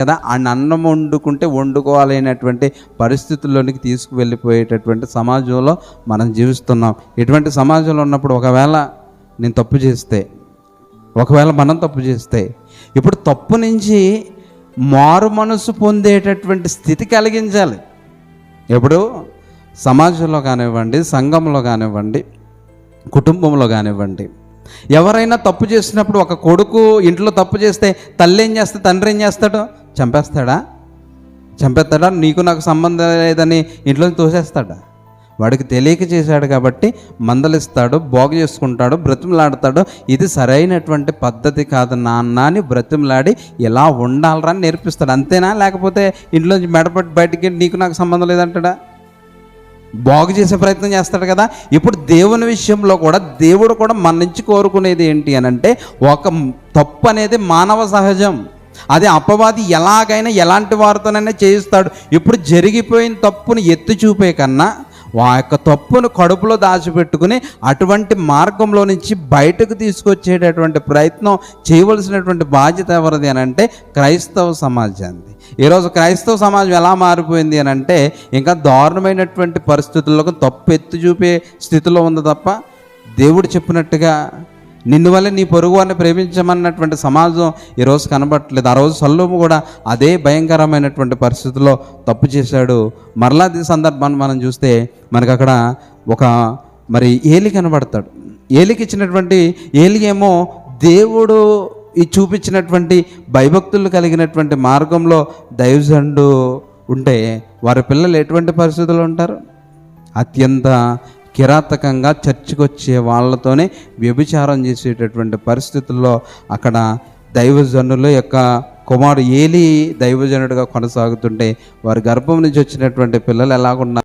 కదా, అన్నం వండుకుంటే వండుకోవాలనేటువంటి పరిస్థితుల్లోనికి తీసుకువెళ్ళిపోయేటటువంటి సమాజంలో మనం జీవిస్తున్నాం. ఇటువంటి సమాజంలో ఉన్నప్పుడు ఒకవేళ నేను తప్పు చేస్తే, ఒకవేళ మనం తప్పు చేస్తే, ఇప్పుడు తప్పు నుంచి మారు మనసు పొందేటటువంటి స్థితి కలిగించాలి. ఎప్పుడు సమాజంలో కానివ్వండి, సంఘంలో కానివ్వండి, కుటుంబంలో కానివ్వండి, ఎవరైనా తప్పు చేసినప్పుడు ఒక కొడుకు ఇంట్లో తప్పు చేస్తే తల్లి ఏం చేస్తే, తండ్రి ఏం చేస్తాడు? చంపేస్తాడా? నీకు నాకు సంబంధం లేదని ఇంట్లోకి తోసేస్తాడా? వాడికి తెలియక చేశాడు కాబట్టి మందలిస్తాడు, బాగు చేసుకుంటాడు, బ్రతిమలాడతాడు. ఇది సరైనటువంటి పద్ధతి కాదు నాన్న అని బ్రతిమలాడి ఎలా ఉండాలరా అని నేర్పిస్తాడు. అంతేనా? లేకపోతే ఇంట్లోంచి మెడపట్టి బయటికి నీకు నాకు సంబంధం లేదంటాడా? బాగు చేసే ప్రయత్నం చేస్తాడు కదా. ఇప్పుడు దేవుని విషయంలో కూడా దేవుడు కూడా మన నుంచి కోరుకునేది ఏంటి అని అంటే, ఒక తప్పు అనేది మానవ సహజం. అది అపవాది ఎలాగైనా ఎలాంటి వారితోనైనా చేయిస్తాడు. ఇప్పుడు జరిగిపోయిన తప్పును ఎత్తి చూపే కన్నా ఆ యొక్క తప్పును కడుపులో దాచిపెట్టుకుని అటువంటి మార్గంలో నుంచి బయటకు తీసుకొచ్చేటటువంటి ప్రయత్నం చేయవలసినటువంటి బాధ్యత ఎవరిది అని అంటే క్రైస్తవ సమాజాన్ని. ఈరోజు క్రైస్తవ సమాజం ఎలా మారిపోయింది అని అంటే ఇంకా దారుణమైనటువంటి పరిస్థితుల్లో తప్పు ఎత్తి చూపే స్థితిలో ఉంది తప్ప దేవుడు చెప్పినట్టుగా నిన్ను వల్ల నీ పొరుగు వారిని ప్రేమించమన్నటువంటి సమాజం ఈరోజు కనబడట్లేదు. ఆ రోజు సొలొమోను కూడా అదే భయంకరమైనటువంటి పరిస్థితుల్లో తప్పు చేశాడు. మరలా ఈ సందర్భాన్ని మనం చూస్తే మనకు అక్కడ ఒక ఏలి కనబడతాడు. ఏలికి ఇచ్చినటువంటి ఏలి ఏమో దేవుడు ఈ చూపించినటువంటి భయభక్తులు కలిగినటువంటి మార్గంలో దైవజనుడు ఉంటే వారి పిల్లలు ఎటువంటి పరిస్థితుల్లో ఉంటారు? అత్యంత కిరాతకంగా చర్చికి వచ్చే వాళ్ళతోనే వ్యభిచారం చేసేటటువంటి పరిస్థితుల్లో అక్కడ దైవజనుల యొక్క కుమారుడు ఏలి దైవజనుడిగా కొనసాగుతుంటే వారి గర్భం నుంచి వచ్చినటువంటి పిల్లలు ఎలాగున్నారు?